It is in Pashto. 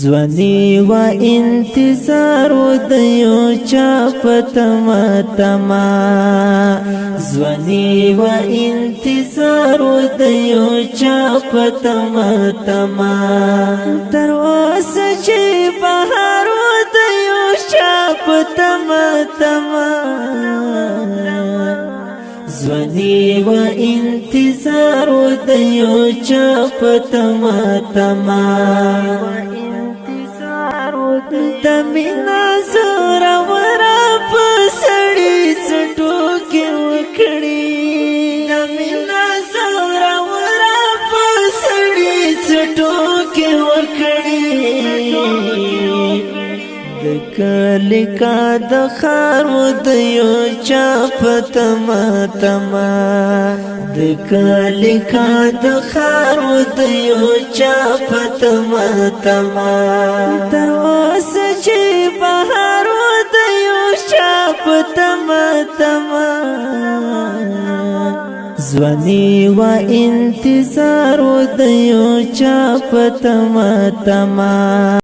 زونی و انتظار د یو چا پتما تما زونی و انتظار د یو چا پتما تما تر اوسه چې بهار د یو چا پتما تما زونی و انتظار د یو چا پتما تما دمینا زورا ورا پسړی سټو کې وکړي دمینا زورا ورا پسړی سټو کې وکړي د کلی کا د خارو د یو چا پتما تما د کلی کا د خارو د یو چا پتما تما تر اوسه چې بهارو د یو چا پتما تما زونی و انتظار د یو چا پتما تما